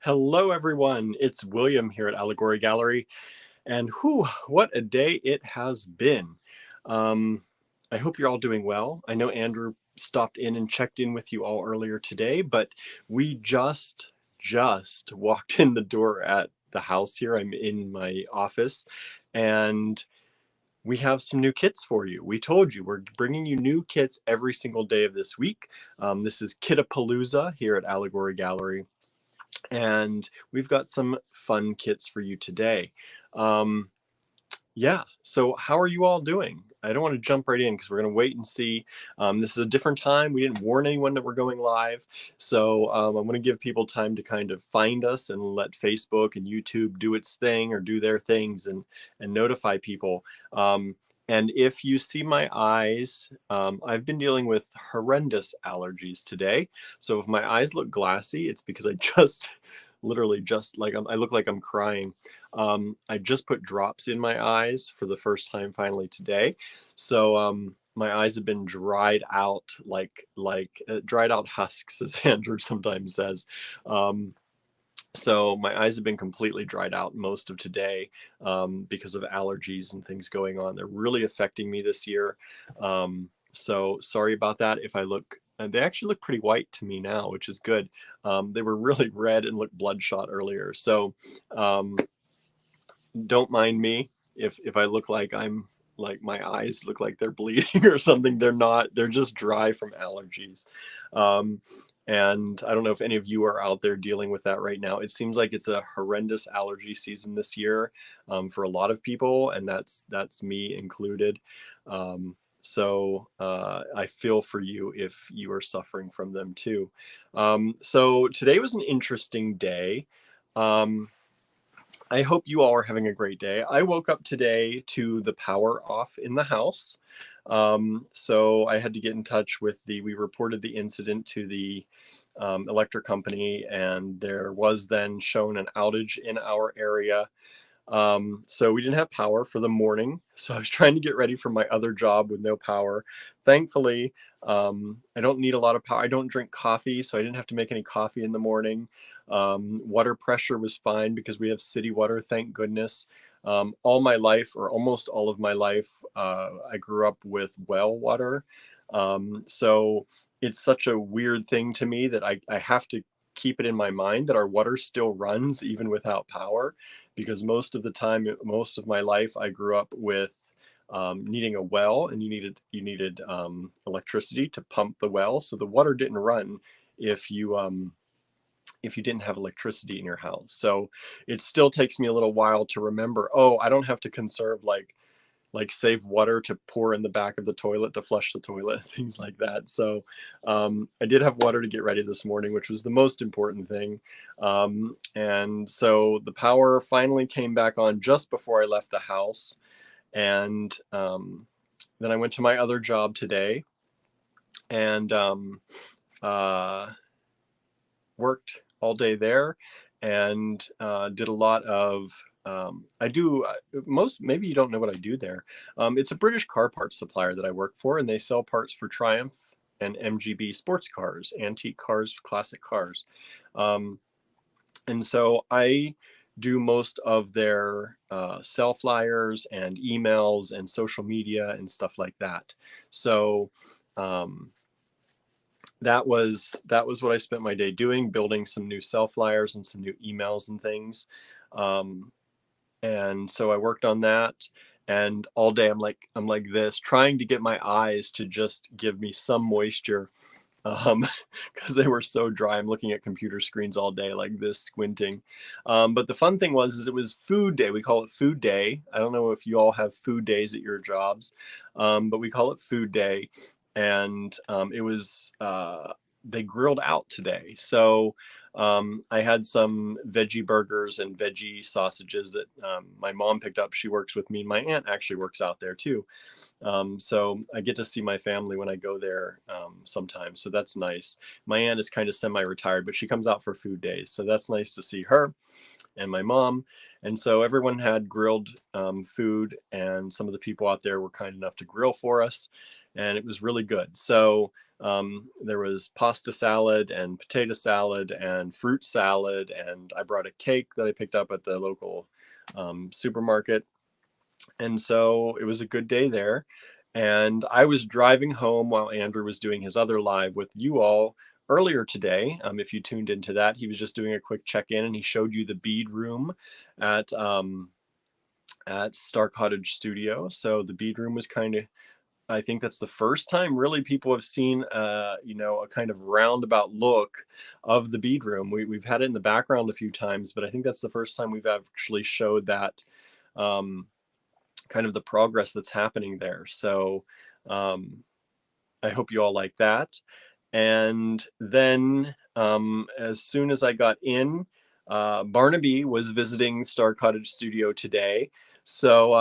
Hello, everyone. It's William here at Allegory Gallery, and whew, what a day it has been. Um, I hope you're all doing well. I know Andrew stopped in and checked in with you all earlier today, but we just walked in the door at the house here. I'm in my office, and we have some new kits for you. We told you we're bringing you new kits every single day of this week. This is Kit-a-Palooza here at Allegory Gallery, and we've got some fun kits for you today. Um, yeah, so how are you all doing? I don't want to jump right in because we're going to wait and see. This is a different time. We didn't warn anyone that we're going live. So I'm going to give people time to kind of find us and let Facebook and YouTube do its thing or do their things and notify people. And if you see my eyes, I've been dealing with horrendous allergies today. So if my eyes look glassy, it's because I just literally just like I look like I'm crying. I just put drops in my eyes for the first time finally today. So my eyes have been dried out like dried out husks, as Andrew sometimes says. So my eyes have been completely dried out most of today because of allergies and things going on. They're really affecting me this year. So sorry about that if I look. They actually look pretty white to me now, which is good. They were really red and looked bloodshot earlier. So don't mind me if I look like I'm like my eyes look like they're bleeding or something. They're not. They're just dry from allergies. And I don't know if any of you are out there dealing with that right now. It seems like it's a horrendous allergy season this year for a lot of people, and that's me included. So I feel for you if you are suffering from them too. So today was an interesting day. I hope you all are having a great day. I woke up today to the power off in the house. So I had to get in touch with we reported the incident to the electric company, and there was then shown an outage in our area. So we didn't have power for the morning. So I was trying to get ready for my other job with no power. Thankfully, I don't need a lot of power. I don't drink coffee, so I didn't have to make any coffee in the morning. Water pressure was fine because we have city water, thank goodness. All my life, or almost all of my life, I grew up with well water. So it's such a weird thing to me that I have to keep it in my mind that our water still runs even without power, because most of the time, most of my life, I grew up with needing a well, and you needed electricity to pump the well, so the water didn't run if you didn't have electricity in your house. So it still takes me a little while to remember, oh, I don't have to conserve save water to pour in the back of the toilet to flush the toilet, things like that. So I did have water to get ready this morning, which was the most important thing. And so the power finally came back on just before I left the house. And then I went to my other job today and worked all day there, and did a lot of I do maybe you don't know what I do there. It's a British car parts supplier that I work for, and they sell parts for Triumph and MGB sports cars, antique cars, classic cars. And so I do most of their sell flyers and emails and social media and stuff like that. So that was what I spent my day doing, building some new sell flyers and some new emails and things. And so I worked on that, and all day I'm like this, trying to get my eyes to just give me some moisture, because they were so dry. I'm looking at computer screens all day like this, squinting. But the fun thing was it was food day. We call it food day. I don't know if you all have food days at your jobs, but we call it food day. And it was they grilled out today. So I had some veggie burgers and veggie sausages that my mom picked up. She works with me. My aunt actually works out there too. So I get to see my family when I go there sometimes. So that's nice. My aunt is kind of semi-retired, but she comes out for food days. So that's nice to see her and my mom. And so everyone had grilled food, and some of the people out there were kind enough to grill for us. and it was really good. So there was pasta salad and potato salad and fruit salad, and I brought a cake that I picked up at the local supermarket. And so it was a good day there. And I was driving home while Andrew was doing his other live with you all earlier today. If you tuned into that, he was just doing a quick check-in, and he showed you the bead room at Star Cottage Studio. So the bead room was kind of, I think that's the first time really people have seen, you know, a kind of roundabout look of the bead room. We've had it in the background a few times, but I think that's the first time we've actually showed that kind of the progress that's happening there. So I hope you all like that. And then as soon as I got in, Barnaby was visiting Star Cottage Studio today. So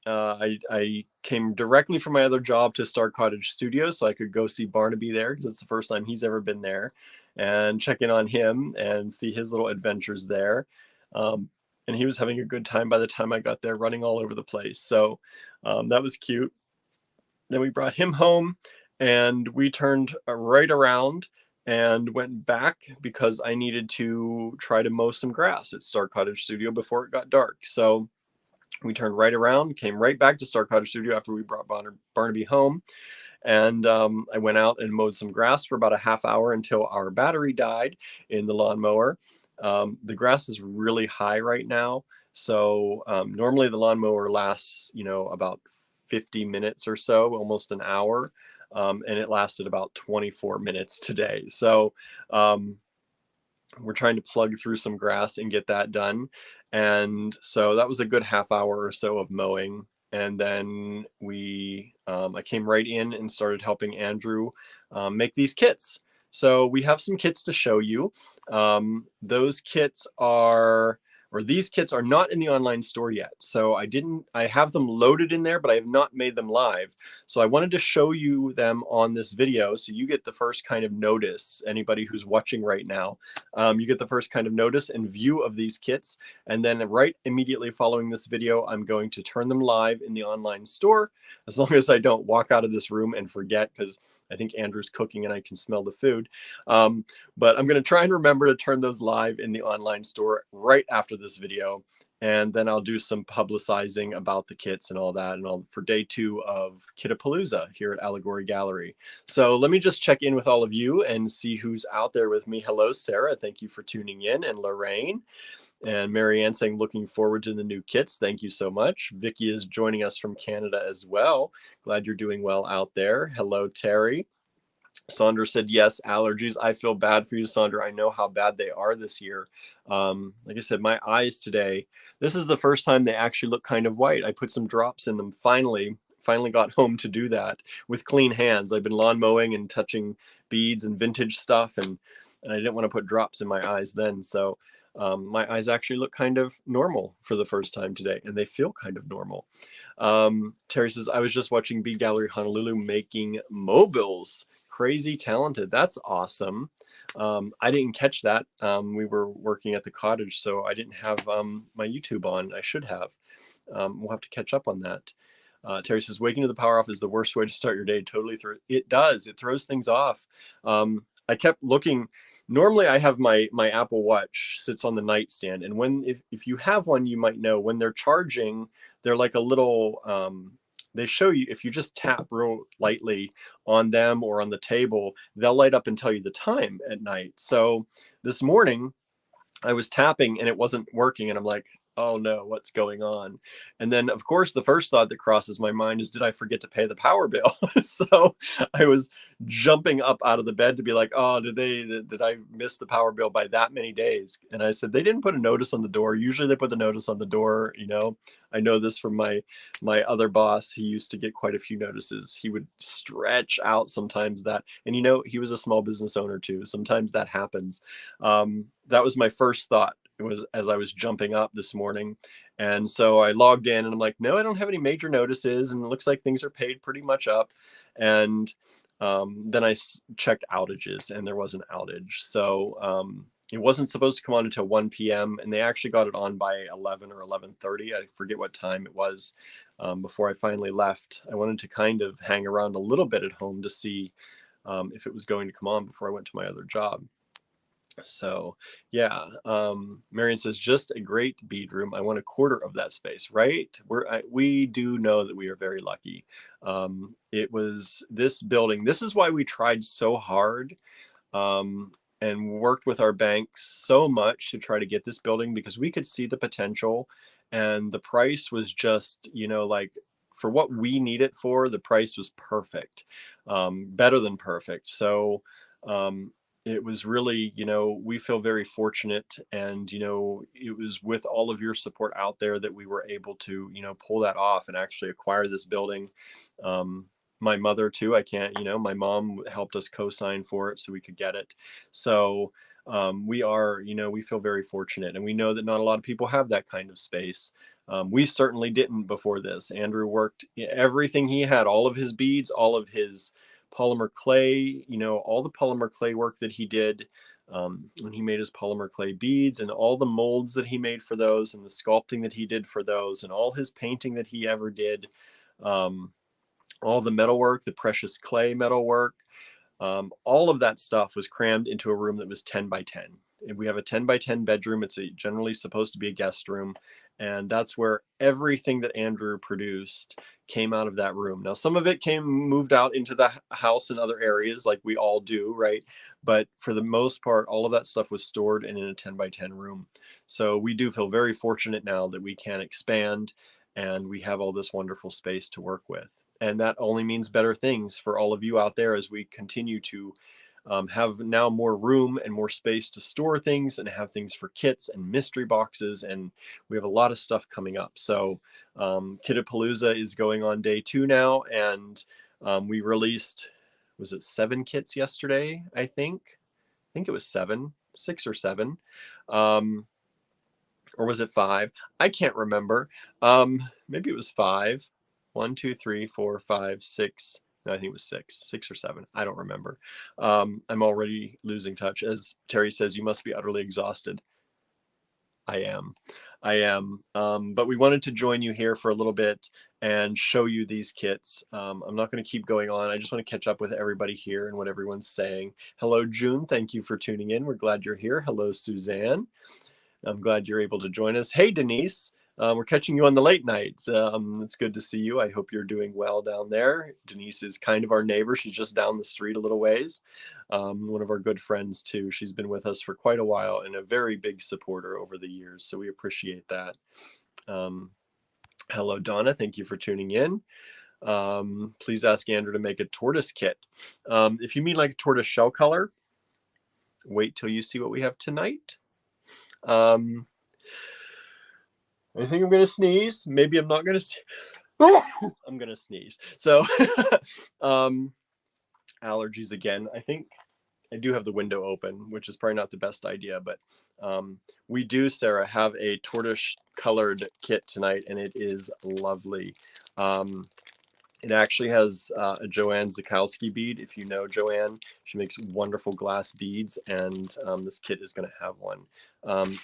I came directly from my other job to Star Cottage Studio so I could go see Barnaby there, because it's the first time he's ever been there, and check in on him and see his little adventures there. And he was having a good time by the time I got there, running all over the place. So that was cute. Then we brought him home, and we turned right around and went back because I needed to try to mow some grass at Star Cottage Studio before it got dark. So we turned right around, came right back to Star Cottage Studio after we brought Barnaby home. And I went out and mowed some grass for about a half hour until our battery died in the lawnmower. The grass is really high right now. So normally the lawnmower lasts, you know, about 50 minutes or so, almost an hour. And it lasted about 24 minutes today. So we're trying to plug through some grass and get that done. And so that was a good half hour or so of mowing. And then I came right in and started helping Andrew make these kits. So we have some kits to show you. These kits are not in the online store yet. So I have them loaded in there, but I have not made them live. So I wanted to show you them on this video, so you get the first kind of notice. Anybody who's watching right now, you get the first kind of notice and view of these kits. And then right immediately following this video, I'm going to turn them live in the online store, as long as I don't walk out of this room and forget, because I think Andrew's cooking and I can smell the food. But I'm going to try and remember to turn those live in the online store right after this video, and then I'll do some publicizing about the kits and all that, and all for day 2 of Kit-a-Palooza here at Allegory Gallery. So let me just check in with all of you and see who's out there with me. Hello, Sarah. Thank you for tuning in. And Lorraine. And Marianne saying, looking forward to the new kits. Thank you so much. Vicky is joining us from Canada as well. Glad you're doing well out there. Hello, Terry. Sandra said, yes, allergies. I feel bad for you, Sandra. I know how bad they are this year. Like I said, my eyes today, this is the first time they actually look kind of white. I put some drops in them finally got home to do that with clean hands. I've been lawn mowing and touching beads and vintage stuff, and I didn't want to put drops in my eyes then. So my eyes actually look kind of normal for the first time today, and they feel kind of normal. Terry says, I was just watching Bead Gallery Honolulu making mobiles. Crazy talented. That's awesome. I didn't catch that. We were working at the cottage, so I didn't have my YouTube on. I should have. We'll have to catch up on that. Terry says, waking to the power off is the worst way to start your day. Totally. It does. It throws things off. I kept looking. Normally I have my Apple Watch sits on the nightstand, and if you have one, you might know when they're charging, they're like a little they show you, if you just tap real lightly on them or on the table, they'll light up and tell you the time at night. So this morning I was tapping and it wasn't working, and I'm like, oh no, what's going on? And then of course the first thought that crosses my mind is, did I forget to pay the power bill? So I was jumping up out of the bed to be like, oh, did I miss the power bill by that many days? And I said, they didn't put a notice on the door. Usually they put the notice on the door. You know, I know this from my other boss. He used to get quite a few notices. He would stretch out sometimes that, and you know, he was a small business owner too. Sometimes that happens. That was my first thought. It was as I was jumping up this morning. And so I logged in and I'm like, no, I don't have any major notices. And it looks like things are paid pretty much up. And then I checked outages and there was an outage. So it wasn't supposed to come on until 1 p.m. and they actually got it on by 11 or 11:30. I forget what time it was before I finally left. I wanted to kind of hang around a little bit at home to see if it was going to come on before I went to my other job. So yeah, Marion says, just a great bead room. I want a quarter of that space, right? We do know that we are very lucky. It was this building. This is why we tried so hard and worked with our bank so much to try to get this building, because we could see the potential, and the price was just, you know, like for what we need it for, the price was perfect, better than perfect. So it was really, you know, we feel very fortunate, and, you know, it was with all of your support out there that we were able to, you know, pull that off and actually acquire this building. My mother too, I can't, you know, my mom helped us co-sign for it so we could get it. So we are, you know, we feel very fortunate, and we know that not a lot of people have that kind of space. We certainly didn't before this. Andrew worked everything he had, all of his beads, all of his polymer clay, you know, all the polymer clay work that he did when he made his polymer clay beads, and all the molds that he made for those, and the sculpting that he did for those, and all his painting that he ever did, all the metalwork, the precious clay metalwork, all of that stuff was crammed into a room that was 10 by 10. And we have a 10 by 10 bedroom. It's generally supposed to be a guest room. And that's where everything that Andrew produced came out of that room. Now, some of it moved out into the house in other areas, like we all do, right? But for the most part, all of that stuff was stored in a 10 by 10 room. So we do feel very fortunate now that we can expand, and we have all this wonderful space to work with. And that only means better things for all of you out there as we continue to have now more room and more space to store things, and have things for kits and mystery boxes. And we have a lot of stuff coming up. So Kit-a-Palooza is going on day 2 now. And we released, was it 7 kits yesterday? I think it was 6 or 7. Or was it 5? I can't remember. Maybe it was 5. 1, 2, 3, 4, 5, 6. No, I think it was 6 or 7. I don't remember. I'm already losing touch. As Terry says, you must be utterly exhausted. I am. But we wanted to join you here for a little bit and show you these kits. I'm not going to keep going on. I just want to catch up with everybody here and what everyone's saying. Hello, June. Thank you for tuning in. We're glad you're here. Hello, Suzanne. I'm glad you're able to join us. Hey, Denise, we're catching you on the late nights. It's good to see you. I hope you're doing well down there. Denise is kind of our neighbor. She's just down the street a little ways. One of our good friends too. She's been with us for quite a while and a very big supporter over the years. So we appreciate that. Hello, Donna. Thank you for tuning in. Please ask Andrew to make a tortoise kit. If you mean like a tortoise shell color, wait till you see what we have tonight. I think I'm gonna sneeze. Maybe I'm not gonna. I'm gonna sneeze. So, allergies again. I think I do have the window open, which is probably not the best idea. But we do, Sarah, have a tortoise colored kit tonight, and it is lovely. It actually has a Joanne Zakowski bead. If you know Joanne, she makes wonderful glass beads, and this kit is going to have one.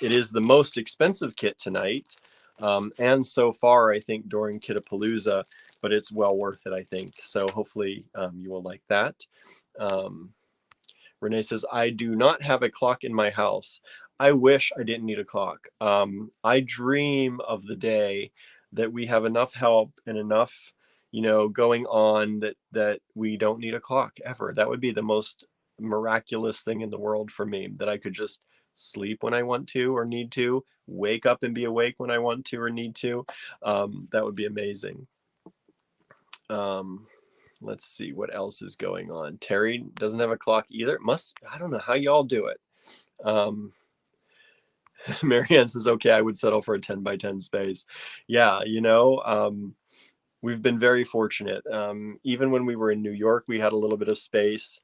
It is the most expensive kit tonight, and so far, I think, during Kit-a-Palooza, but it's well worth it, I think. So hopefully you will like that. Renee says, I do not have a clock in my house. I wish I didn't need a clock. I dream of the day that we have enough help and enough, you know, going on that we don't need a clock ever. That would be the most miraculous thing in the world for me, that I could just sleep when I want to or need to, wake up and be awake when I want to or need to. That would be amazing. Let's see what else is going on. Terry doesn't have a clock either. I don't know how y'all do it. Marianne says, okay, I would settle for a 10 by 10 space. Yeah, you know, we've been very fortunate. Even when we were in New York, we had a little bit of space.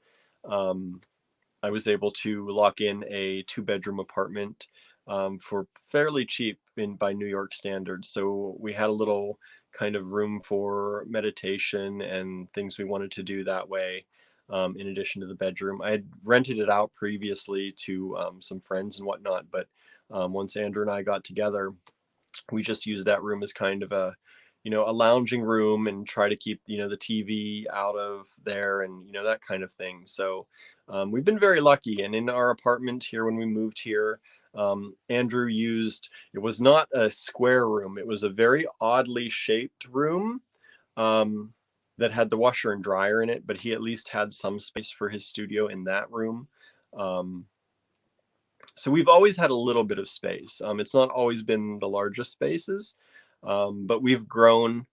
I was able to lock in a 2-bedroom apartment for fairly cheap by New York standards. So we had a little kind of room for meditation and things we wanted to do that way. in addition to the bedroom. I had rented it out previously to some friends and whatnot, but once Andrew and I got together, we just used that room as kind of a, a lounging room, and try to keep, the TV out of there, and, that kind of thing. So we've been very lucky. And in our apartment here, when we moved here, Andrew used, it was not a square room. It was a very oddly shaped room that had the washer and dryer in it, but he at least had some space for his studio in that room. So we've always had a little bit of space. It's not always been the largest spaces, but we've grown.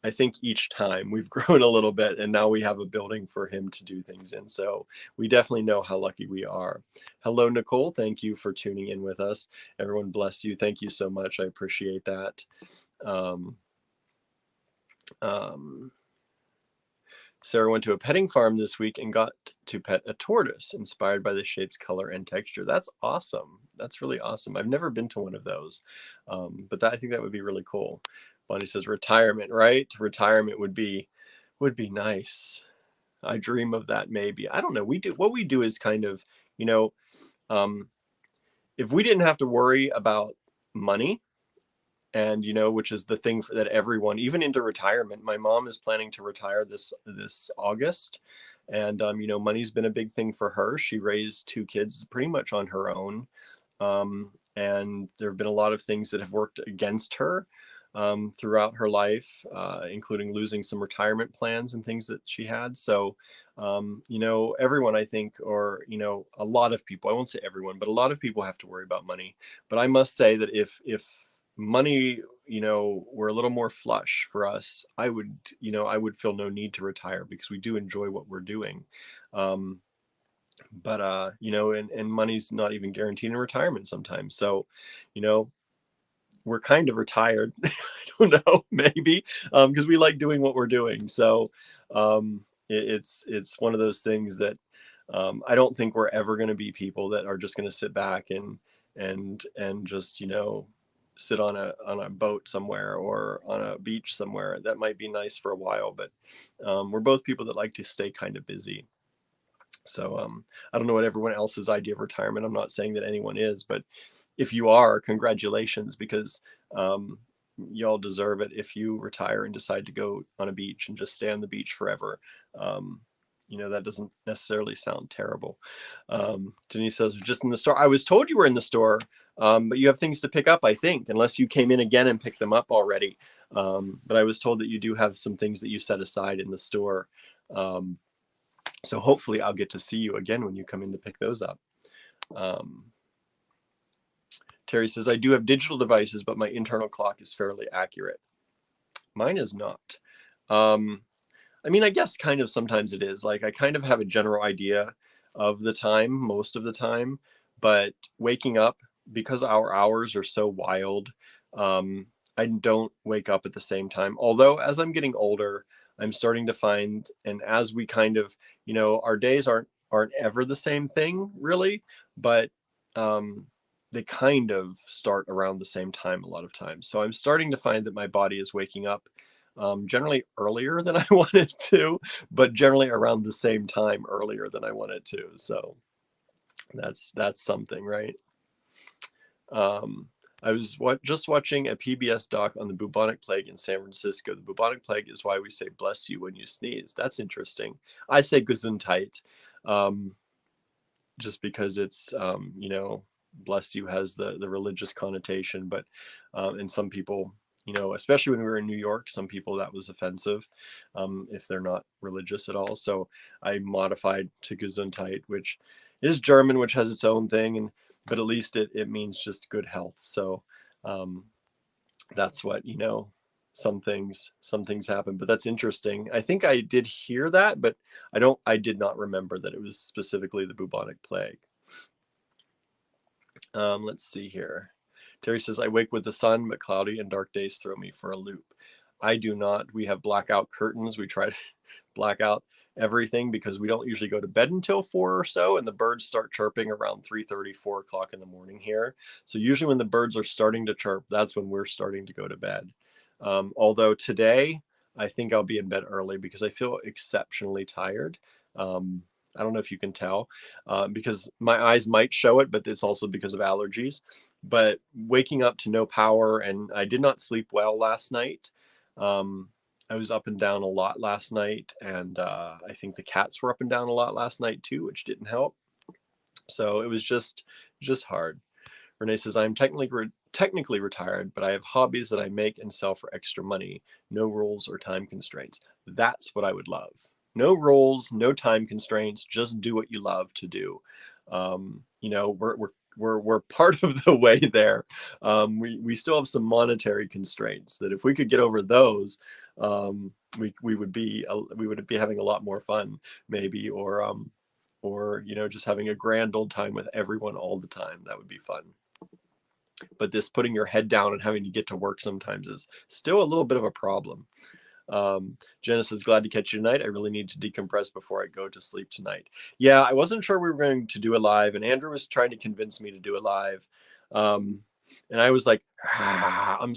I think each time we've grown a little bit, and now we have a building for him to do things in. So we definitely know how lucky we are. Hello, Nicole. Thank you for tuning in with us. Everyone bless you. Thank you so much. I appreciate that. Sarah went to a petting farm this week and got to pet a tortoise inspired by the shapes, color, and texture. That's awesome. That's really awesome. I've never been to one of those, but I think that would be really cool. Bonnie says retirement, right? Retirement would be nice. I dream of that maybe. I don't know. What we do is kind of, if we didn't have to worry about money, and which is the thing that everyone, even into retirement, my mom is planning to retire this August, and money's been a big thing for her. She raised 2 kids pretty much on her own, and there have been a lot of things that have worked against her throughout her life, including losing some retirement plans and things that she had. So everyone, I think, or a lot of people, I won't say everyone, but a lot of people have to worry about money. But I must say that if money, were a little more flush for us, I would feel no need to retire, because we do enjoy what we're doing. But and money's not even guaranteed in retirement sometimes. So, we're kind of retired. I don't know, maybe, because we like doing what we're doing. So it's one of those things that I don't think we're ever going to be people that are just going to sit back and just, sit on a boat somewhere or on a beach somewhere. That might be nice for a while, but we're both people that like to stay kind of busy. So I don't know what everyone else's idea of retirement. I'm not saying that anyone is, but if you are, congratulations, because y'all deserve it. If you retire and decide to go on a beach and just stay on the beach forever, that doesn't necessarily sound terrible. Denise says, just in the store. I was told you were in the store, but you have things to pick up, I think, unless you came in again and picked them up already. But I was told that you do have some things that you set aside in the store. So hopefully I'll get to see you again when you come in to pick those up. Terry says, I do have digital devices, but my internal clock is fairly accurate. Mine is not. I mean, I guess kind of sometimes it is. Like, I kind of have a general idea of the time most of the time, but waking up, because our hours are so wild, I don't wake up at the same time. Although as I'm getting older, I'm starting to find, and as we kind of, our days aren't ever the same thing really, but they kind of start around the same time a lot of times. So I'm starting to find that my body is waking up generally earlier than I want it to, but generally around the same time earlier than I want it to. So that's something, right? I was just watching a PBS doc on the bubonic plague in San Francisco. The bubonic plague is why we say bless you when you sneeze. That's interesting. I say Gesundheit, just because it's, bless you has the religious connotation, but and some people, especially when we were in New York, some people that was offensive if they're not religious at all. So I modified to Gesundheit, which is German, which has its own thing, but at least it means just good health. So that's what, some things happen, but that's interesting. I think I did hear that, but I did not remember that it was specifically the bubonic plague. Let's see here. Terry says, I wake with the sun, but cloudy and dark days throw me for a loop. I do not. We have blackout curtains. We try to black out everything because we don't usually go to bed until 4 or so, and the birds start chirping around 3:30, 4 o'clock in the morning here. So usually when the birds are starting to chirp, that's when we're starting to go to bed. Although today, I think I'll be in bed early because I feel exceptionally tired. I don't know if you can tell because my eyes might show it, but it's also because of allergies. But waking up to no power, and I did not sleep well last night. I was up and down a lot last night, and I think the cats were up and down a lot last night too, which didn't help. So it was just hard. Renee says, I'm technically retired, but I have hobbies that I make and sell for extra money. No rules or time constraints. That's what I would love. No rules, no time constraints. Just do what you love to do. You know, we're part of the way there. We still have some monetary constraints that if we could get over those, we would be having a lot more fun, maybe, or you know, just having a grand old time with everyone all the time. That would be fun. But this putting your head down and having to get to work sometimes is still a little bit of a problem. Jenna says, glad to catch you tonight. I really need to decompress before I go to sleep tonight. Yeah, I wasn't sure we were going to do a live, and Andrew was trying to convince me to do a live. And I was like, I'm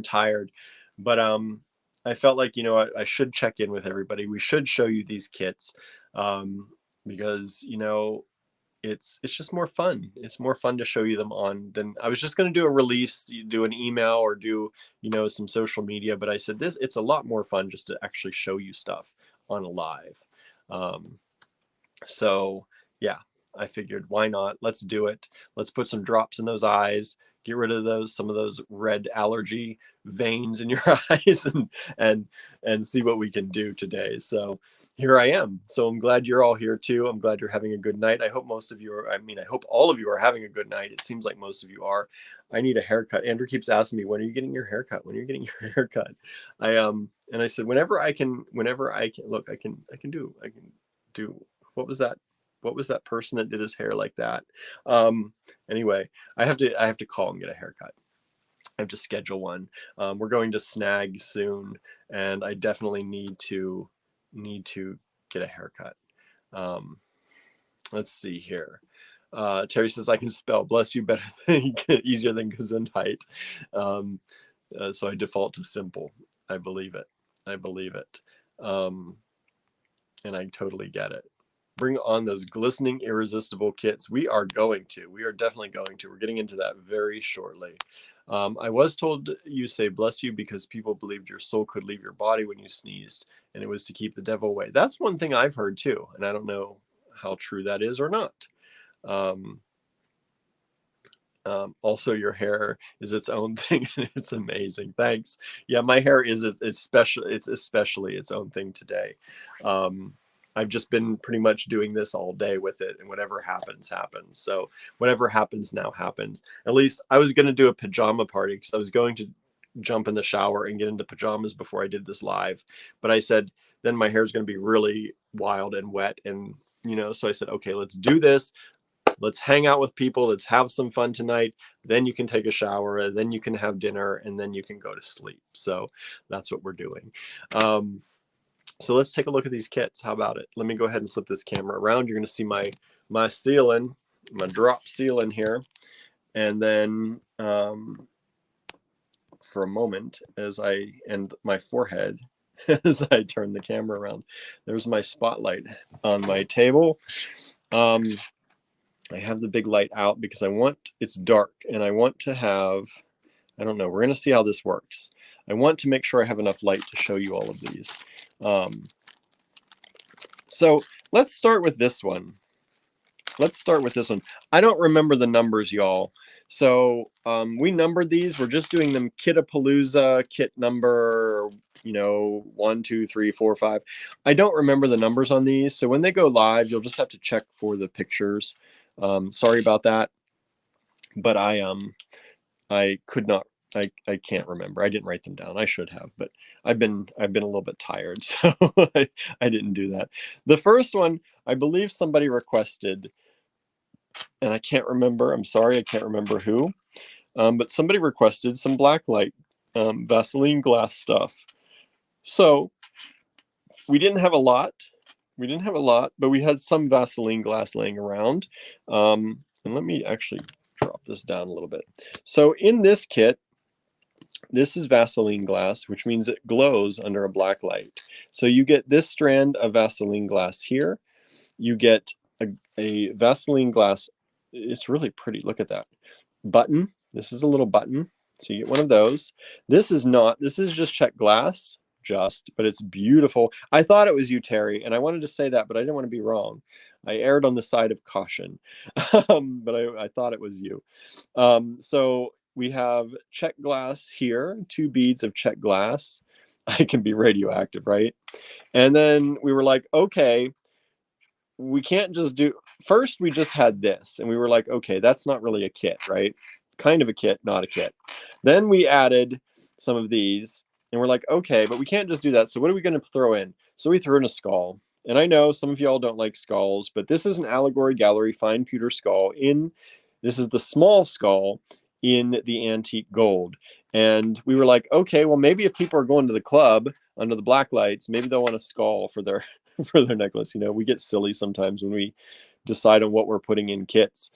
tired. But I felt like, you know, I should check in with everybody. We should show you these kits because, you know, it's just more fun. It's more fun to show you them on than I was just going to do a release, do an email, or do, you know, some social media. But I said it's a lot more fun just to actually show you stuff on a live. So yeah, I figured, why not? Let's do it. Let's put some drops in those eyes, get rid of some of those red allergy veins in your eyes, and see what we can do today. So here I am. So I'm glad you're all here too. I'm glad you're having a good night. I hope most of you are, I hope all of you are having a good night. It seems like most of you are. I need a haircut. Andrew keeps asking me, when are you getting your haircut? When are you getting your haircut? And I said, whenever I can, look, I can do, what was that? What was that person that did his hair like that? Anyway, I have to call and get a haircut. I have to schedule one. We're going to Snag soon, and I definitely need to get a haircut. Let's see here. Terry says, I can spell bless you better easier than Gesundheit. So I default to simple. I believe it. And I totally get it. Bring on those glistening, irresistible kits. We are definitely going to. We're getting into that very shortly. I was told you say bless you because people believed your soul could leave your body when you sneezed, and it was to keep the devil away. That's one thing I've heard too, and I don't know how true that is or not. Also, your hair is its own thing, and it's amazing. Thanks. Yeah, my hair is especially its own thing today. I've just been pretty much doing this all day with it, and whatever happens, happens. So whatever happens now happens. At least I was going to do a pajama party because I was going to jump in the shower and get into pajamas before I did this live. But I said, then my hair is going to be really wild and wet. And, you know, so I said, okay, let's do this. Let's hang out with people. Let's have some fun tonight. Then you can take a shower, then you can have dinner, and then you can go to sleep. So that's what we're doing. So let's take a look at these kits. How about it? Let me go ahead and flip this camera around. You're going to see my ceiling, my drop ceiling here. And then for a moment, and my forehead, as I turn the camera around, there's my spotlight on my table. I have the big light out because it's dark, and I want to have, I don't know, we're going to see how this works. I want to make sure I have enough light to show you all of these. So let's start with this one. I don't remember the numbers, y'all. So we numbered these. We're just doing them Kit-a-Palooza, kit number, 1, 2, 3, 4, 5. I don't remember the numbers on these. So when they go live, you'll just have to check for the pictures. Sorry about that. But I could not. I can't remember. I didn't write them down. I should have, but I've been a little bit tired, so I didn't do that. The first one, I believe somebody requested, and I can't remember. I'm sorry, I can't remember who, but somebody requested some blacklight Vaseline glass stuff. So we didn't have a lot. But we had some Vaseline glass laying around. And let me actually drop this down a little bit. So in this kit, This is Vaseline glass, which means it glows under a black light. So you get this strand of Vaseline glass here. You get a Vaseline glass. It's really pretty. Look at that button. This is a little button. So you get one of those. This is just Czech glass, but it's beautiful. I thought it was you, Terry, and I wanted to say that, but I didn't want to be wrong. I erred on the side of caution, but I thought it was you. So we have Czech glass here, 2 beads of Czech glass. I can be radioactive, right? And then we were like, okay, we can't just do, first we just had this, and we were like, okay, that's not really a kit, right? Kind of a kit, not a kit. Then we added some of these, and we're like, okay, but we can't just do that. So what are we going to throw in? So we threw in a skull. And I know some of y'all don't like skulls, but this is an Allegory Gallery fine pewter skull. This is the small skull in the antique gold. And we were like, okay, well, maybe if people are going to the club under the black lights, maybe they'll want a skull for their for their necklace. You know, we get silly sometimes when we decide on what we're putting in kits.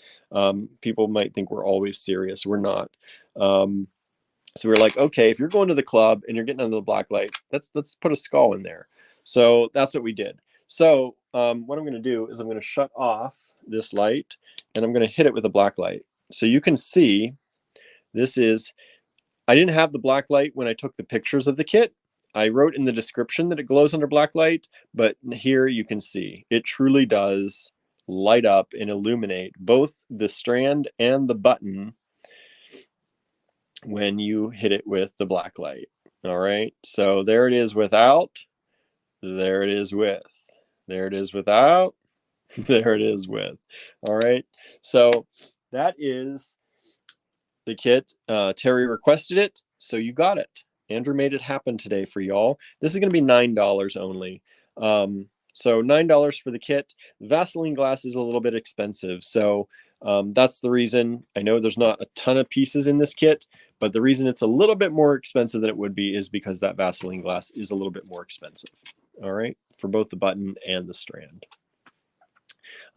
People might think we're always serious. We're not. So we're like, okay, if you're going to the club and you're getting under the black light, let's put a skull in there. So that's what we did. So what I'm going to do is I'm going to shut off this light, and I'm going to hit it with a black light. So you can see I didn't have the black light when I took the pictures of the kit. I wrote in the description that it glows under black light, but here you can see it truly does light up and illuminate both the strand and the button when you hit it with the black light. All right, so there it is without, there it is with, there it is without, there it is with. All right, so that is the kit. Terry requested it, so you got it. Andrew made it happen today for y'all. This is going to be $9 only. So $9 for the kit. Vaseline glass is a little bit expensive, so that's the reason. I know there's not a ton of pieces in this kit, but the reason it's a little bit more expensive than it would be is because that Vaseline glass is a little bit more expensive. All right, for both the button and the strand.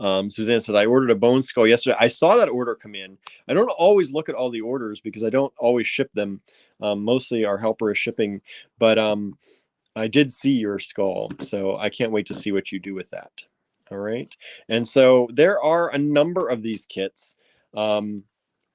Suzanne said, I ordered a bone skull yesterday. I saw that order come in. I don't always look at all the orders because I don't always ship them. Mostly our helper is shipping, but I did see your skull, so I can't wait to see what you do with that. All right, and so there are a number of these kits.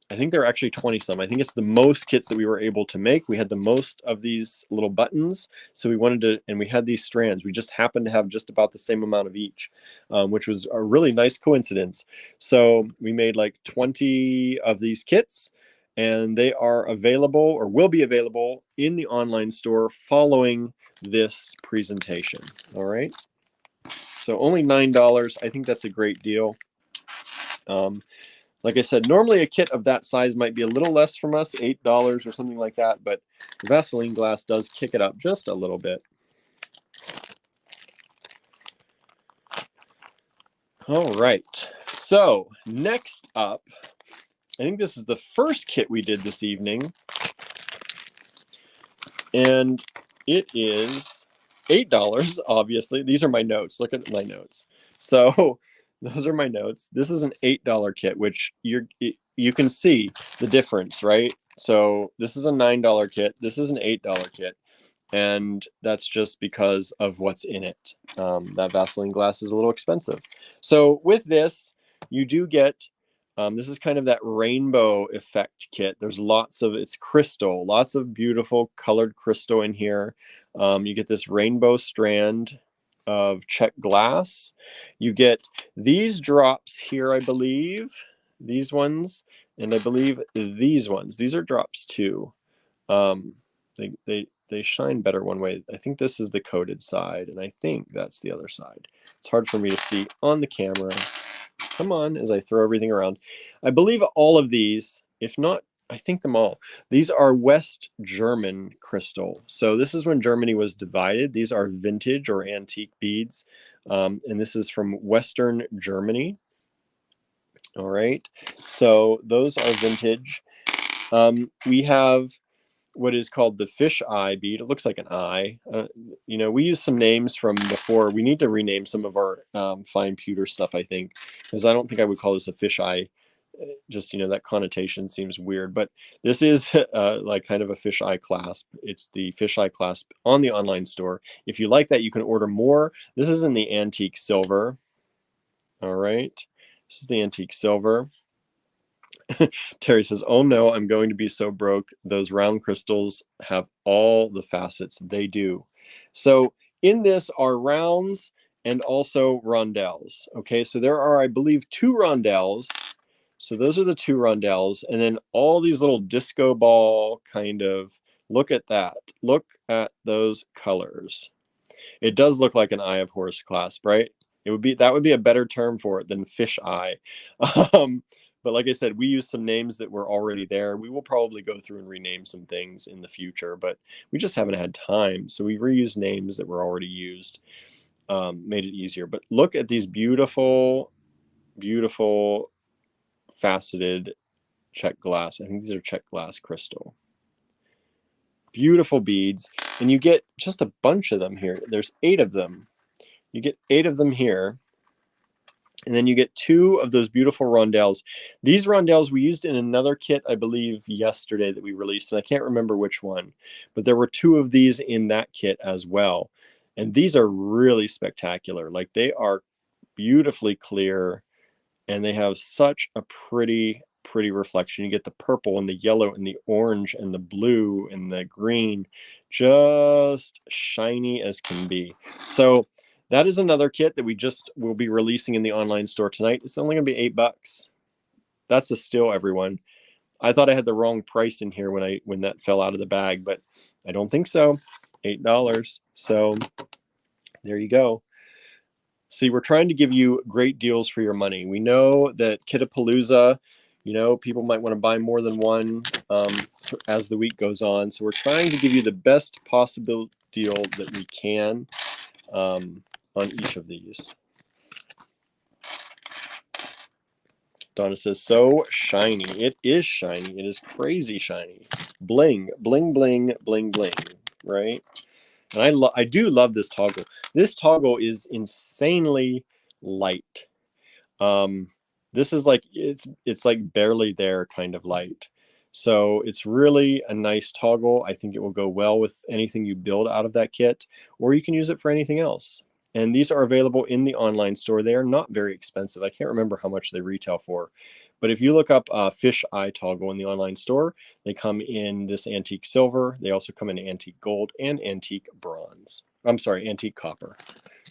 I think there are actually 20 some. I think it's the most kits that we were able to make. We had the most of these little buttons, so we wanted to, and we had these strands. We just happened to have just about the same amount of each, which was a really nice coincidence. So we made like 20 of these kits, and they are available or will be available in the online store following this presentation. All right, so only $9. I think that's a great deal. Like I said, normally a kit of that size might be a little less from us, $8 or something like that, but the Vaseline glass does kick it up just a little bit. All right, so next up, I think this is the first kit we did this evening, and it is $8, obviously. These are my notes. Look at my notes. So those are my notes. This is an $8 kit, which you can see the difference, right? So this is a $9 kit. This is an $8 kit. And that's just because of what's in it. That Vaseline glass is a little expensive. So with this, you do get, this is kind of that rainbow effect kit. There's lots of, it's crystal, lots of beautiful colored crystal in here. You get this rainbow strand of Czech glass. You get these drops here, I believe, these ones, and I believe these ones. These are drops too. They shine better one way. I think this is the coated side, and I think that's the other side. It's hard for me to see on the camera. Come on, as I throw everything around. I believe all of these, if not, I think them all. These are West German crystal. So this is when Germany was divided. These are vintage or antique beads. And this is from Western Germany. All right. So those are vintage. We have what is called the fish eye bead. It looks like an eye. You know, we use some names from before. We need to rename some of our fine pewter stuff, I think, because I don't think I would call this a fish eye just, you know, that connotation seems weird, but this is like kind of a fisheye clasp. It's the fisheye clasp on the online store. If you like that, you can order more. This is in the antique silver. All right, this is the antique silver. Terry says, oh no, I'm going to be so broke. Those round crystals have all the facets. They do. So in this are rounds and also rondelles. Okay, so there are, I believe, 2 rondelles. So those are the 2 rondelles. And then all these little disco ball kind of, look at that. Look at those colors. It does look like an Eye of Horus clasp, right? It would be, that would be a better term for it than fish eye. But like I said, we use some names that were already there. We will probably go through and rename some things in the future, but we just haven't had time. So we reuse names that were already used, made it easier. But look at these beautiful, beautiful faceted Czech glass. I think these are Czech glass crystal. Beautiful beads. And you get just a bunch of them here. There's 8 of them. You get 8 of them here. And then you get 2 of those beautiful rondelles. These rondelles we used in another kit, I believe, yesterday that we released, and I can't remember which one, but there were 2 of these in that kit as well. And these are really spectacular. Like, they are beautifully clear, and they have such a pretty, pretty reflection. You get the purple and the yellow and the orange and the blue and the green, just shiny as can be. So that is another kit that we just will be releasing in the online store tonight. It's only going to be $8. That's a steal, everyone. I thought I had the wrong price in here when that fell out of the bag, but I don't think so. $8. So there you go. See, we're trying to give you great deals for your money. We know that Kit-a-Palooza, you know, people might want to buy more than one as the week goes on. So we're trying to give you the best possible deal that we can on each of these. Donna says, so shiny. It is shiny. It is crazy shiny. Bling, bling, bling, bling, bling, right? And I do love this toggle. This toggle is insanely light. This is like, it's like barely there kind of light. So it's really a nice toggle. I think it will go well with anything you build out of that kit, or you can use it for anything else. And these are available in the online store. They are not very expensive. I can't remember how much they retail for. But if you look up fish eye toggle in the online store, they come in this antique silver. They also come in antique gold and antique bronze. I'm sorry, antique copper.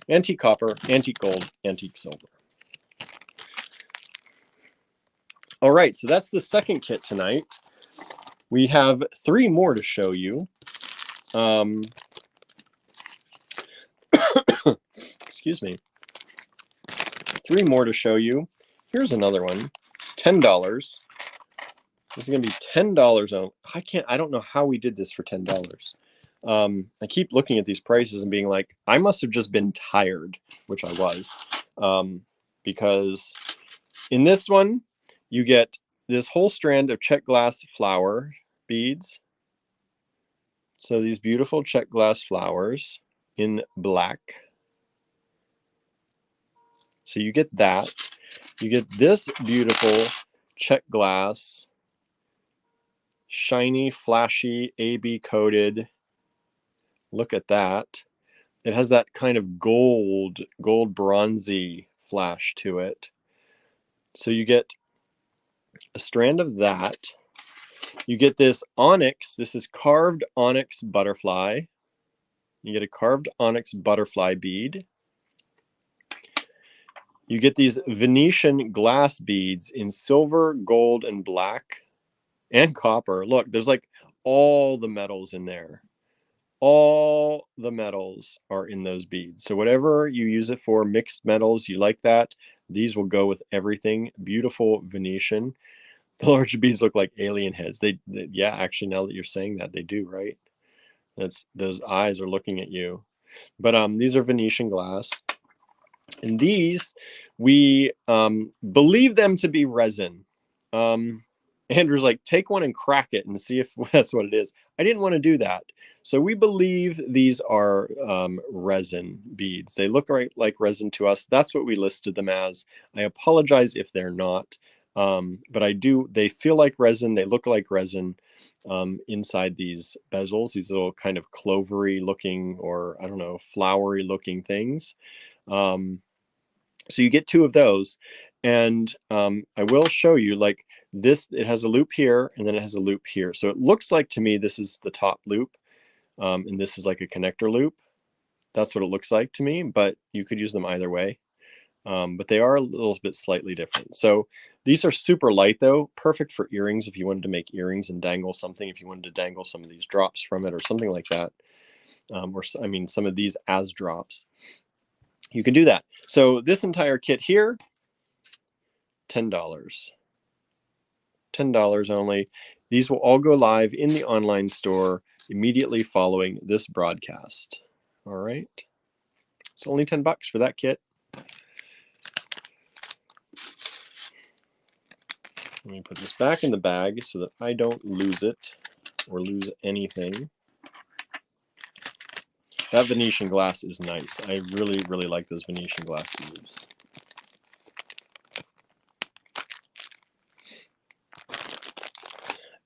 Antique copper, antique gold, antique silver. All right, so that's the second kit tonight. We have 3 more to show you. Excuse me. 3 more to show you. Here's another one. $10. This is going to be $10. I don't know how we did this for $10. I keep looking at these prices and being like, I must have just been tired, which I was. Because in this one, you get this whole strand of Czech glass flower beads. So these beautiful Czech glass flowers in black. So you get that. You get this beautiful Czech glass, shiny, flashy, AB coated. Look at that. It has that kind of gold bronzy flash to it. So you get a strand of that. You get this onyx. This is carved onyx butterfly. You get a carved onyx butterfly bead. You get these Venetian glass beads in silver, gold, and black, and copper. Look, there's like all the metals in there. All the metals are in those beads. So whatever you use it for, mixed metals, you like that, these will go with everything. Beautiful Venetian. The larger beads look like alien heads. Yeah, actually, now that you're saying that, they do, right? Those eyes are looking at you. But these are Venetian glass. And these, we believe them to be resin. Andrew's like, take one and crack it and see if that's what it is. I didn't want to do that. So we believe these are resin beads. They look like resin to us. That's what we listed them as. I apologize if they're not. But they feel like resin, they look like resin inside these bezels, these little kind of clovery looking, or I don't know, flowery looking things. So you get 2 of those, and I will show you, like this, it has a loop here and then it has a loop here. So it looks like to me this is the top loop, and this is like a connector loop. That's what it looks like to me, but you could use them either way. But they are a little bit slightly different. So these are super light though, perfect for earrings if you wanted to make earrings and dangle something, if you wanted to dangle some of these drops from it or something like that. Or I mean, some of these as drops. You can do that. So this entire kit here, $10. $10 only. These will all go live in the online store immediately following this broadcast. All right. It's only $10 for that kit. Let me put this back in the bag so that I don't lose it or lose anything. That Venetian glass is nice. I really, really like those Venetian glass beads.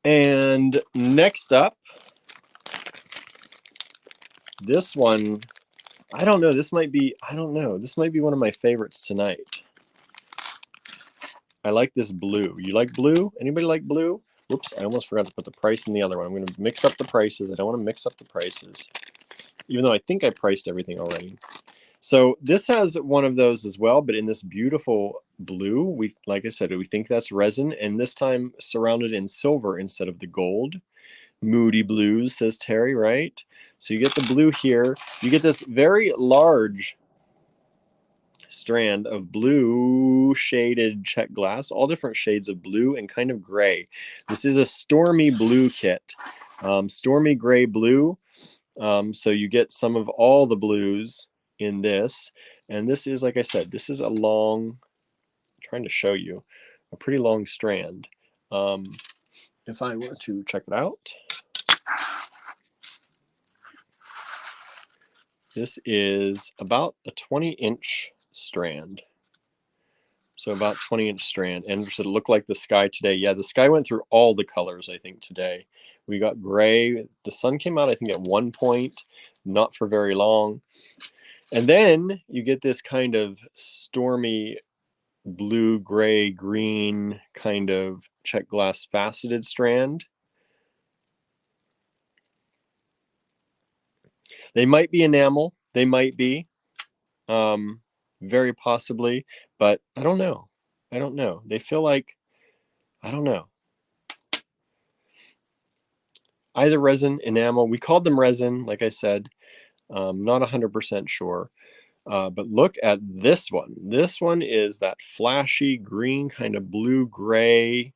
And next up, this one, I don't know, this might be, I don't know, this might be one of my favorites tonight. I like this blue. You like blue? Anybody like blue? Whoops, I almost forgot to put the price in the other one. I'm going to mix up the prices. I don't want to mix up the prices, even though I think I priced everything already. So this has one of those as well, but in this beautiful blue. Like I said, we think that's resin, and this time surrounded in silver instead of the gold. Moody blues, says Terry, right? So you get the blue here. You get this very large strand of blue shaded Czech glass, all different shades of blue and kind of gray. This is a stormy blue kit, stormy gray blue. So you get some of all the blues in this, and this is, like I said, this is a long, I'm trying to show you, a pretty long strand. If I were to check it out, this is about a 20-inch strand. So about 20-inch strand. And does it look like the sky today? Yeah, the sky went through all the colors, I think, today. We got gray. The sun came out, I think, at one point, not for very long. And then you get this kind of stormy blue, gray, green kind of Czech glass faceted strand. They might be enamel. They might be. Very possibly, but I don't know. I don't know. They feel like, I don't know. Either resin, enamel. We called them resin, like I said. Not 100% sure. But look at this one. This one is that flashy green, kind of blue-gray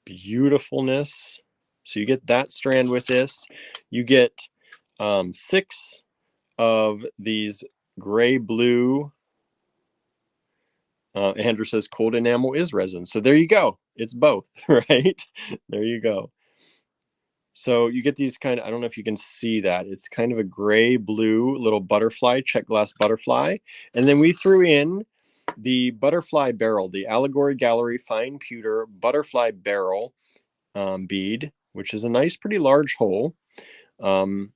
beautifulness. So you get that strand with this. You get 6 of these gray-blue. Andrew says cold enamel is resin. So there you go. It's both, right? There you go. So you get these kind of, I don't know if you can see that. It's kind of a gray blue little butterfly, Czech glass butterfly. And then we threw in the butterfly barrel, the Allegory Gallery Fine Pewter Butterfly Barrel bead, which is a nice, pretty large hole in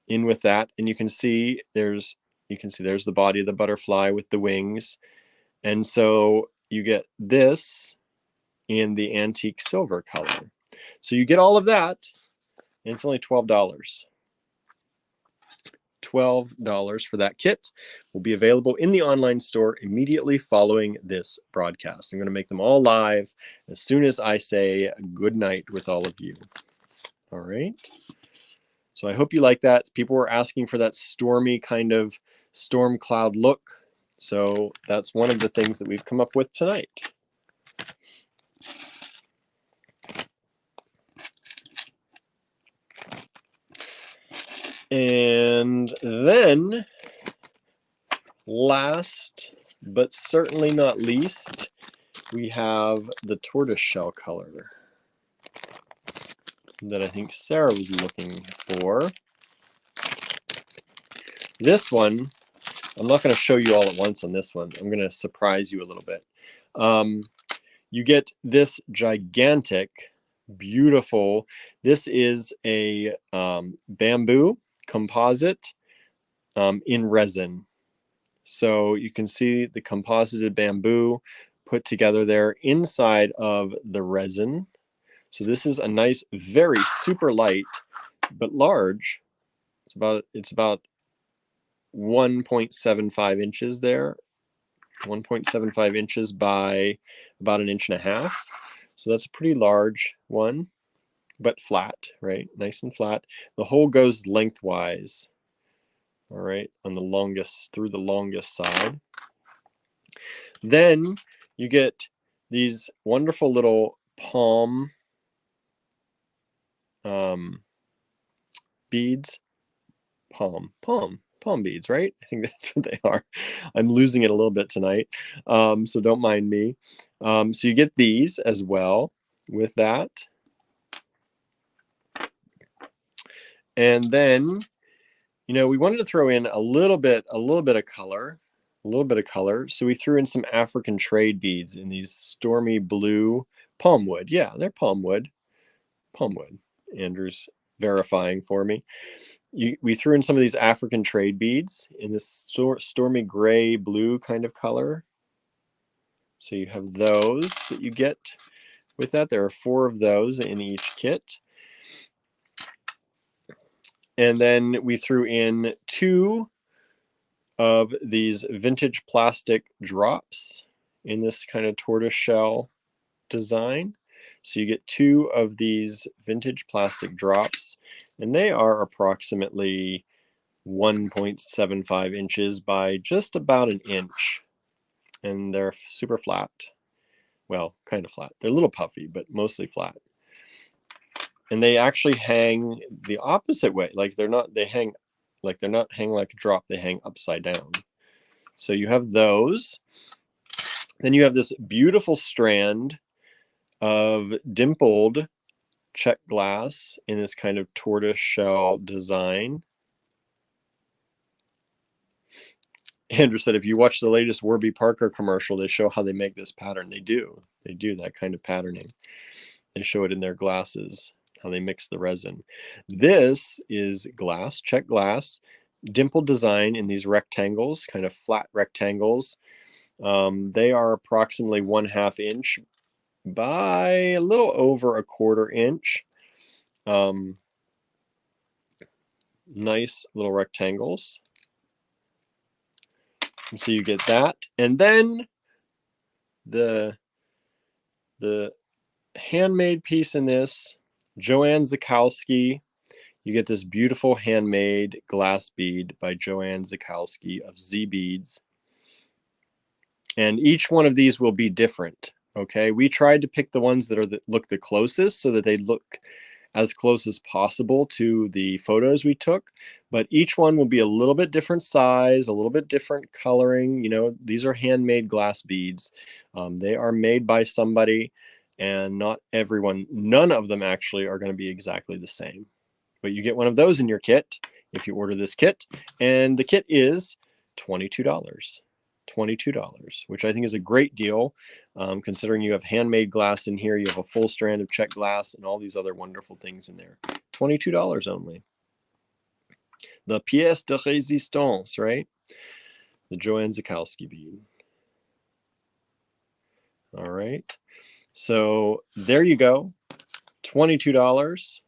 with that. And you can see there's the body of the butterfly with the wings. And so you get this in the antique silver color. So you get all of that, and it's only $12. $12 for that kit will be available in the online store immediately following this broadcast. I'm going to make them all live as soon as I say good night with all of you. All right. So I hope you like that. People were asking for that stormy kind of storm cloud look. So that's one of the things that we've come up with tonight. And then, last but certainly not least, we have the tortoise shell color that I think Sarah was looking for. This one, I'm not going to show you all at once on this one. I'm going to surprise you a little bit. you get this gigantic, beautiful, this is a bamboo composite in resin. So you can see the composited bamboo put together there inside of the resin. So this is a nice, very super light, but large. It's about 1.75 inches there, 1.75 inches by about 1.5 inches. So that's a pretty large one, but flat, right? Nice and flat. The hole goes lengthwise, all right, on the longest, through the longest side. Then you get these wonderful little palm beads, palm beads, right? I think that's what they are. I'm losing it a little bit tonight, so don't mind me. So you get these as well with that. And then, you know, we wanted to throw in a little bit of color, So we threw in some African trade beads in these stormy blue palm wood. Yeah, they're palm wood. Andrew's verifying for me. We threw in some of these African trade beads in this stormy gray blue kind of color. So you have those that you get with that. There are 4 of those in each kit. And then we threw in 2 of these vintage plastic drops in this kind of tortoise shell design. So you get 2 of these vintage plastic drops, and they are approximately 1.75 inches by just about 1 inch. And they're super flat. Well, kind of flat. They're a little puffy, but mostly flat. And they actually hang the opposite way. Like they're not hanging like a drop, they hang upside down. So you have those. Then you have this beautiful strand of dimpled Czech glass in this kind of tortoise shell design. Andrew said, if you watch the latest Warby Parker commercial, they show how they make this pattern. They do that kind of patterning. They show it in their glasses, how they mix the resin. This is glass, Czech glass, dimple design in these rectangles, kind of flat rectangles. They are approximately 1/2 inch by a little over 1/4 inch. Nice little rectangles. And so you get that. And then the handmade piece in this, Joanne Zakowski. You get this beautiful handmade glass bead by Joanne Zakowski of Z Beads. And each one of these will be different. Okay, we tried to pick the ones that look the closest so that they look as close as possible to the photos we took, but each one will be a little bit different size, a little bit different coloring. You know, these are handmade glass beads. They are made by somebody, and not everyone, none of them actually are going to be exactly the same. But you get one of those in your kit if you order this kit, and the kit is $22. $22, which I think is a great deal, considering you have handmade glass in here, you have a full strand of Czech glass, and all these other wonderful things in there. $22 only. The pièce de résistance, right? The Joanne Zakowski bead. All right. So there you go. $22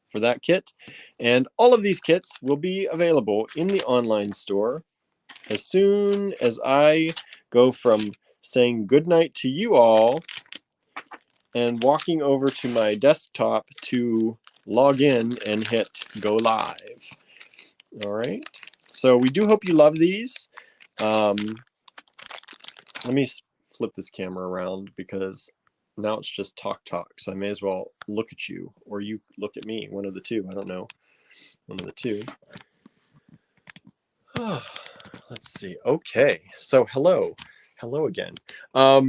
for that kit. And all of these kits will be available in the online store as soon as I go from saying goodnight to you all and walking over to my desktop to log in and hit go live. All right. So we do hope you love these. Let me flip this camera around because now it's just talk. So I may as well look at you, or you look at me, one of the two. I don't know. One of the two. Let's see. Okay, so hello again. Let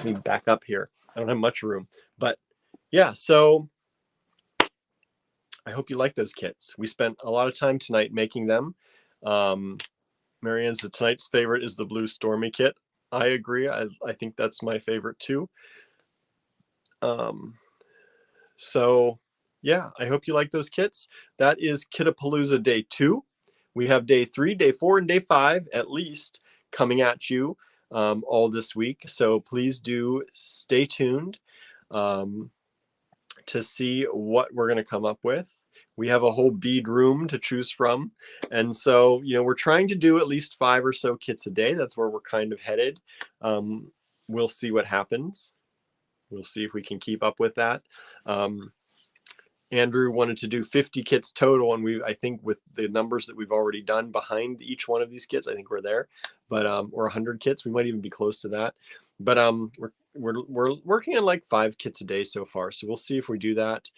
me back up here. I don't have much room, but yeah, so I hope you like those kits. We spent a lot of time tonight making them. Marianne said tonight's favorite is the blue stormy kit. I agree. I think that's my favorite too. So yeah, I hope you like those kits. That is Kit-a-Palooza Day 2. We have Day 3, Day 4, and Day 5 at least coming at you all this week. So please do stay tuned to see what we're going to come up with. We have a whole bead room to choose from. And so, we're trying to do at least 5 or so kits a day. That's where we're kind of headed. We'll see what happens. We'll see if we can keep up with that. Andrew wanted to do 50 kits total, and I think with the numbers that we've already done behind each one of these kits, I think we're there. But or 100 kits, we might even be close to that. But we're working on like 5 kits a day so far, so we'll see if we do that.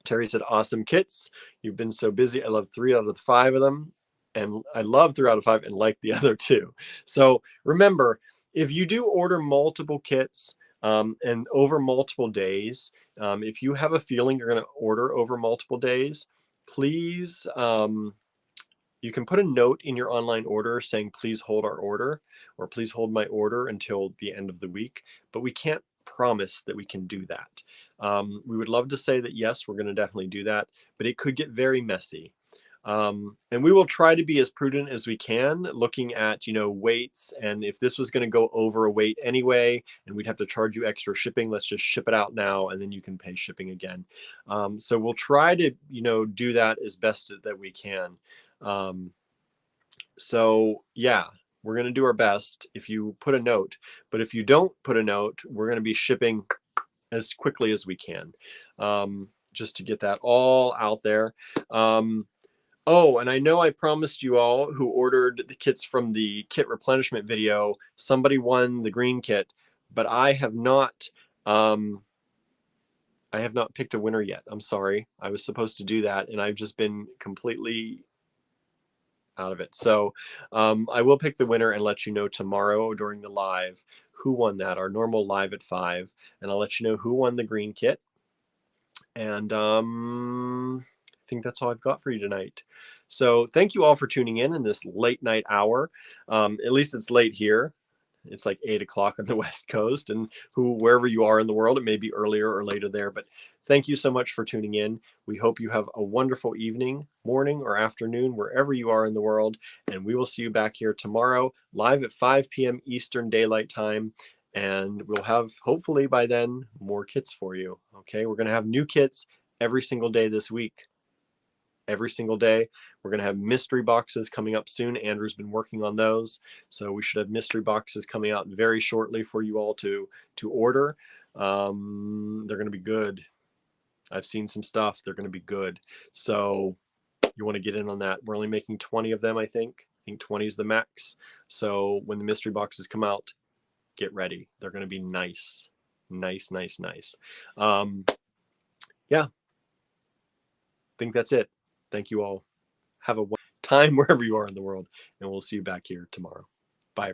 Terry said, "Awesome kits. You've been so busy. I love 3 out of the 5 of them, and I love 3 out of 5 and like the other 2." So remember, if you do order multiple kits and over multiple days, if you have a feeling you're going to order over multiple days, please, you can put a note in your online order saying, "Please hold our order," or "Please hold my order until the end of the week." But we can't promise that we can do that. We would love to say that, yes, we're going to definitely do that, but it could get very messy. And we will try to be as prudent as we can, looking at, weights. And if this was going to go over a weight anyway, and we'd have to charge you extra shipping, let's just ship it out now, and then you can pay shipping again. So we'll try to, do that as best that we can. So yeah, we're going to do our best if you put a note, but if you don't put a note, we're going to be shipping as quickly as we can, just to get that all out there. Oh, and I know I promised you all who ordered the kits from the kit replenishment video, somebody won the green kit, but I have not picked a winner yet. I'm sorry. I was supposed to do that, and I've just been completely out of it. So I will pick the winner and let you know tomorrow during the live who won that, our normal live at 5, and I'll let you know who won the green kit. And I think that's all I've got for you tonight. So thank you all for tuning in this late night hour. At least it's late here. It's like 8 o'clock on the West Coast, and wherever you are in the world, it may be earlier or later there. But thank you so much for tuning in. We hope you have a wonderful evening, morning, or afternoon, wherever you are in the world. And we will see you back here tomorrow, live at 5 p.m. Eastern Daylight Time. And we'll have, hopefully by then, more kits for you. Okay, we're going to have new kits every single day this week. Every single day. We're going to have mystery boxes coming up soon. Andrew's been working on those. So we should have mystery boxes coming out very shortly for you all to order. They're going to be good. I've seen some stuff. They're going to be good. So you want to get in on that. We're only making 20 of them, I think. I think 20 is the max. So when the mystery boxes come out, get ready. They're going to be nice. Nice, nice, nice. Yeah. I think that's it. Thank you all. Have a time wherever you are in the world, and we'll see you back here tomorrow. Bye, everybody.